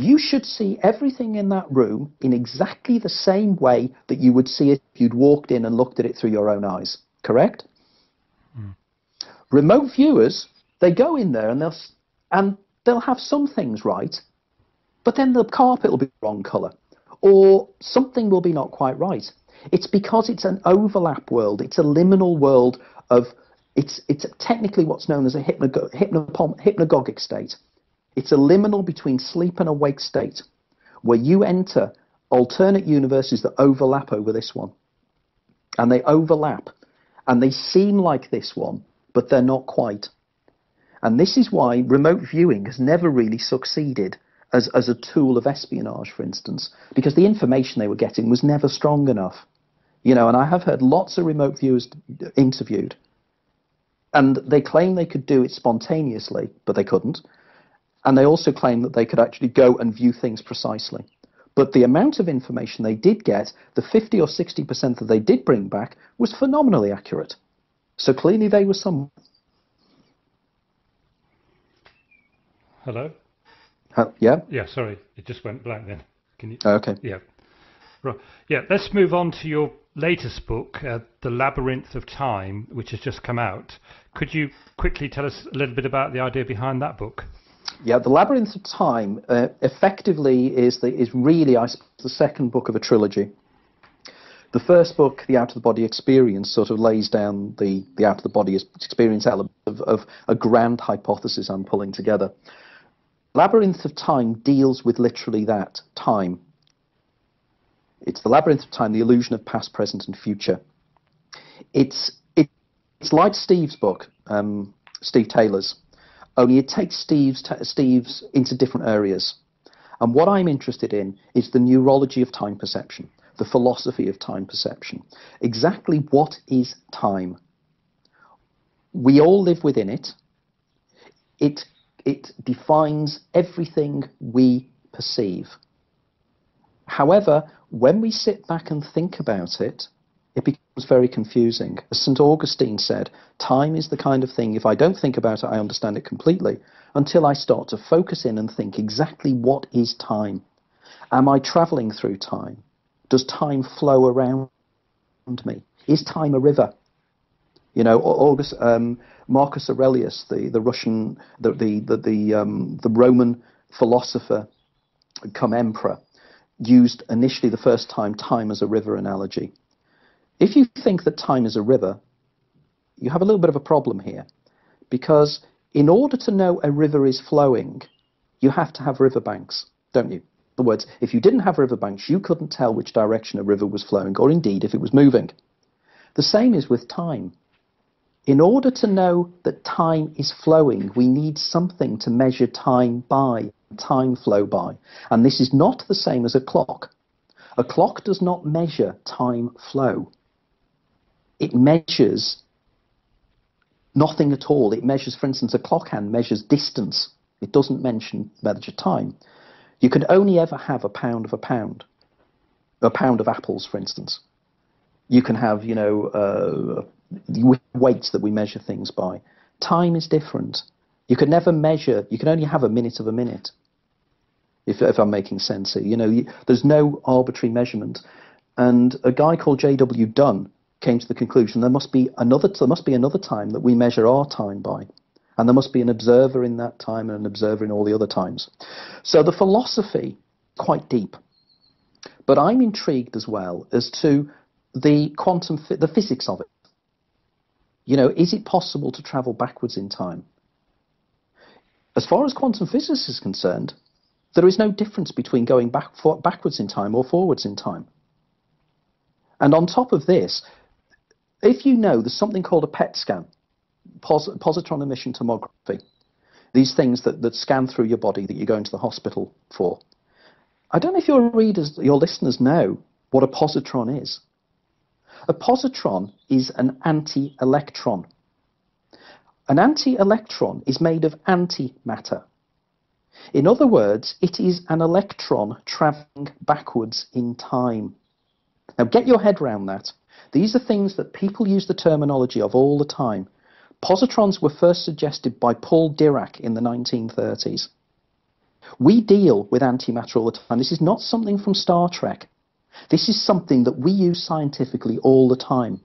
You should see everything in that room in exactly the same way that you would see it if you'd walked in and looked at it through your own eyes. Correct? Mm. Remote viewers, they go in there and they'll have some things right, but then the carpet will be the wrong colour, or something will be not quite right. It's because it's an overlap world. It's a liminal world of, it's technically what's known as a hypnagogic state. It's a liminal between sleep and awake state, where you enter alternate universes that overlap over this one. And they overlap, and they seem like this one, but they're not quite. And this is why remote viewing has never really succeeded as a tool of espionage, for instance, because the information they were getting was never strong enough. You know, and I have heard lots of remote viewers interviewed, and they claim they could do it spontaneously, but they couldn't. And they also claim that they could actually go and view things precisely. But the amount of information they did get, the 50 or 60% that they did bring back, was phenomenally accurate. So clearly they were some. Hello? Yeah? Yeah, sorry. It just went blank then. Can you? Okay. Yeah. Right. Yeah, let's move on to your latest book, The Labyrinth of Time, which has just come out. Could you quickly tell us a little bit about the idea behind that book? Yeah, The Labyrinth of Time effectively is really, I suppose, the second book of a trilogy. The first book, The Out-of-the-Body Experience, sort of lays down the out-of-the-body experience element of a grand hypothesis I'm pulling together. Labyrinth of Time deals with literally that, time. It's the labyrinth of time, the illusion of past, present, and future. It's like Steve's book, Steve Taylor's, only it takes Steve's into different areas. And what I'm interested in is the neurology of time perception, the philosophy of time perception. Exactly what is time? We all live within it. It defines everything we perceive. However, when we sit back and think about it, it becomes very confusing. As St. Augustine said, time is the kind of thing, if I don't think about it, I understand it completely, until I start to focus in and think exactly what is time. Am I travelling through time? Does time flow around me? Is time a river? You know, Marcus Aurelius, the Russian, the Roman philosopher, come emperor, used initially the first time as a river analogy. If you think that time is a river, you have a little bit of a problem here, because in order to know a river is flowing, you have to have riverbanks, don't you? In other words, if you didn't have riverbanks, you couldn't tell which direction a river was flowing, or indeed if it was moving. The same is with time. In order to know that time is flowing, we need something to measure time by, time flow by. And this is not the same as a clock. A clock does not measure time flow. It measures nothing at all. It measures, for instance, a clock hand measures distance. It doesn't measure time. You can only ever have a pound of apples, for instance. You can have, you know, weights that we measure things by. Time is different. You can never measure, you can only have a minute of a minute, if I'm making sense here. You know, there's no arbitrary measurement. And a guy called J.W. Dunn came to the conclusion there must be another time that we measure our time by. And there must be an observer in that time and an observer in all the other times. So the philosophy, quite deep. But I'm intrigued as well as to the physics of it. You know, is it possible to travel backwards in time? As far as quantum physics is concerned, there is no difference between going backwards in time or forwards in time. And on top of this, if you know there's something called a PET scan, positron emission tomography, these things that scan through your body that you go into the hospital for. I don't know if your listeners know what a positron is. A positron is an anti-electron. An anti-electron is made of antimatter. In other words, it is an electron travelling backwards in time. Now get your head around that. These are things that people use the terminology of all the time. Positrons were first suggested by Paul Dirac in the 1930s. We deal with antimatter all the time. This is not something from Star Trek. This is something that we use scientifically all the time.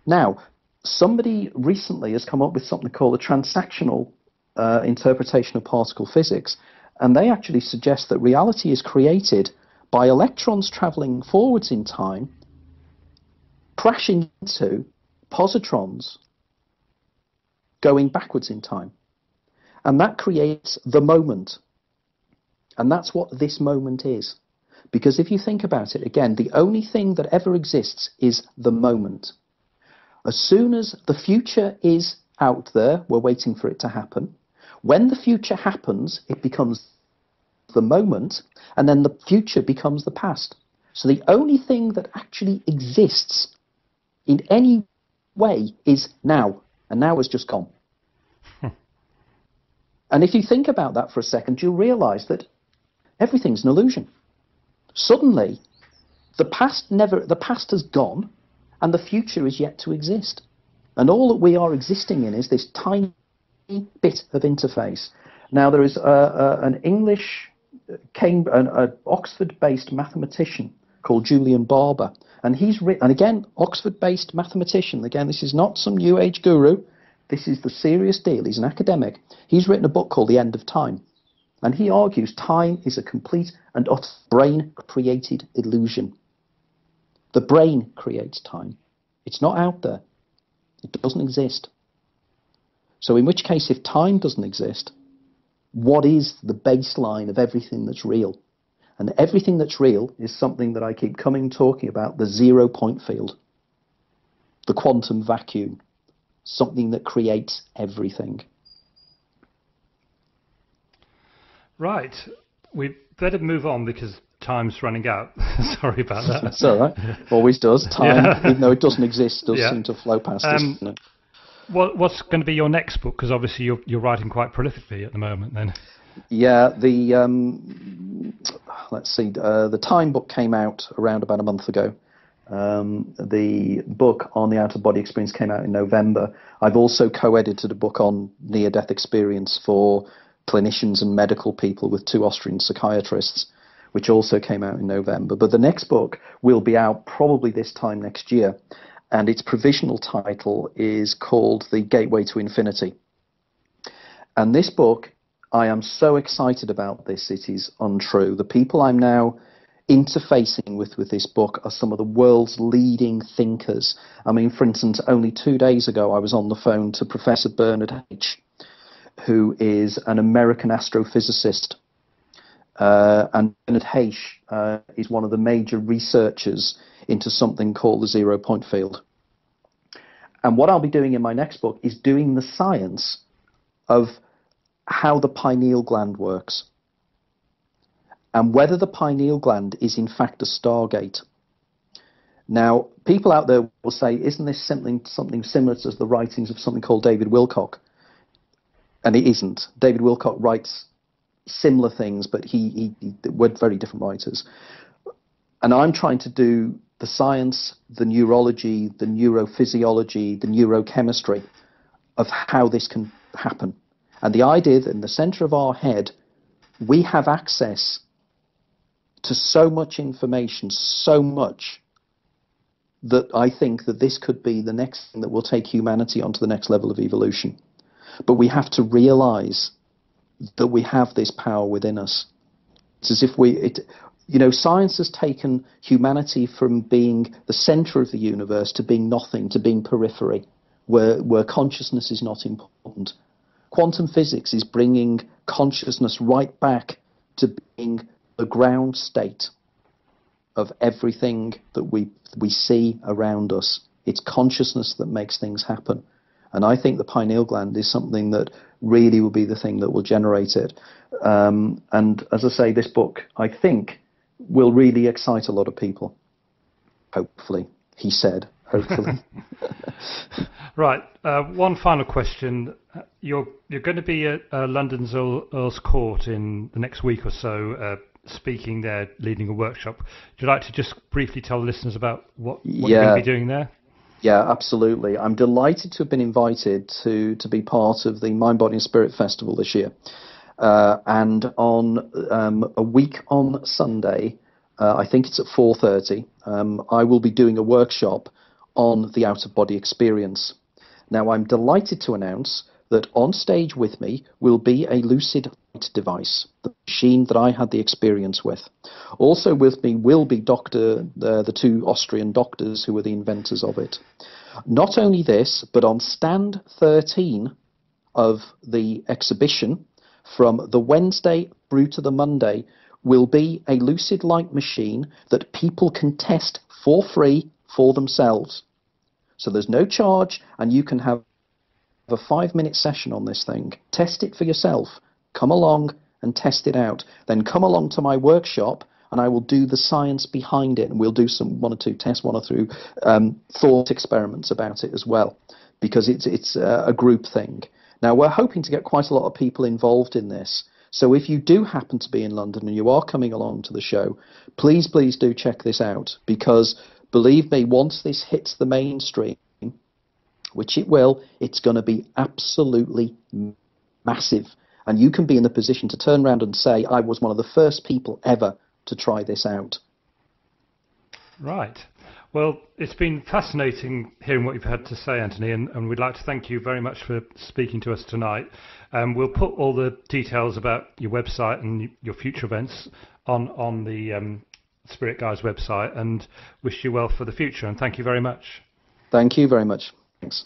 Now, somebody recently has come up with something called a transactional interpretation of particle physics, and they actually suggest that reality is created by electrons traveling forwards in time, crashing into positrons going backwards in time. And that creates the moment. And that's what this moment is. Because if you think about it, again, the only thing that ever exists is the moment. As soon as the future is out there, we're waiting for it to happen. When the future happens, it becomes the moment, and then the future becomes the past. So the only thing that actually exists in any way is now, and now has just gone. And if you think about that for a second, you'll realize that everything's an illusion. Suddenly, the past has gone, and the future is yet to exist. And all that we are existing in is this tiny bit of interface. Now, there is an an Oxford-based mathematician called Julian Barber, and he's written, and again, Oxford-based mathematician. Again, this is not some New Age guru. This is the serious deal. He's an academic. He's written a book called The End of Time. And he argues time is a complete and utter brain-created illusion. The brain creates time. It's not out there. It doesn't exist. So in which case, if time doesn't exist, what is the baseline of everything that's real? And everything that's real is something that I keep talking about, the 0 point field, the quantum vacuum, something that creates everything. Right. We better move on because time's running out. Sorry about that. That's all right. Always does. Time, even though it doesn't exist, does seem to flow past us. Doesn't it? What's going to be your next book? Because obviously you're writing quite prolifically at the moment. Then. Yeah. Let's see. The Time book came out around about a month ago. The book on the out-of-body experience came out in November. I've also co-edited a book on near-death experience for clinicians and medical people with 2 Austrian psychiatrists, which also came out in November. But the next book will be out probably this time next year, and its provisional title is called The Gateway to Infinity. And this book, I am so excited about this, it is untrue. The people I'm now interfacing with this book are some of the world's leading thinkers. I mean, for instance, only 2 days ago, I was on the phone to Professor Bernard H., who is an American astrophysicist. And Bernard H. Is one of the major researchers into something called the 0 point field. And what I'll be doing in my next book is doing the science of how the pineal gland works, and whether the pineal gland is in fact a stargate. Now, people out there will say, isn't this something similar to the writings of something called David Wilcock? And it isn't. David Wilcock writes similar things, but we're very different writers. And I'm trying to do the science, the neurology, the neurophysiology, the neurochemistry of how this can happen. And the idea that in the center of our head, we have access to so much information, so much, that I think that this could be the next thing that will take humanity onto the next level of evolution. But we have to realize that we have this power within us. It's as if science has taken humanity from being the center of the universe to being nothing, to being periphery, where consciousness is not important. Quantum physics is bringing consciousness right back to being the ground state of everything that we see around us. It's consciousness that makes things happen. And I think the pineal gland is something that really will be the thing that will generate it. And as I say, this book, I think, will really excite a lot of people. Hopefully, he said. Hopefully. Right. One final question. You're going to be at London's Earl's Court in the next week or so, speaking there, leading a workshop. Would you like to just briefly tell the listeners about what you're going to be doing there? Yeah, absolutely. I'm delighted to have been invited to be part of the Mind, Body and Spirit Festival this year. And on a week on Sunday, I think it's at 4:30, I will be doing a workshop on the out-of-body experience. Now, I'm delighted to announce that on stage with me will be a lucid light device, the machine that I had the experience with. Also with me will be the two Austrian doctors who were the inventors of it. Not only this, but on stand 13 of the exhibition, from the Wednesday through to the Monday, will be a lucid light machine that people can test for free for themselves. So there's no charge, and you can have a 5-minute session on this thing. Test it for yourself. Come along and test it out. Then come along to my workshop, and I will do the science behind it, and we'll do one or two thought experiments about it as well, because it's a group thing. Now, we're hoping to get quite a lot of people involved in this. So if you do happen to be in London and you are coming along to the show, please do check this out, because believe me, once this hits the mainstream, which it will, it's going to be absolutely massive. And you can be in the position to turn around and say, I was one of the first people ever to try this out. Right. Well, it's been fascinating hearing what you've had to say, Anthony, and we'd like to thank you very much for speaking to us tonight. We'll put all the details about your website and your future events on the Spirit Guides website, and wish you well for the future, and thank you very much. Thank you very much. Thanks.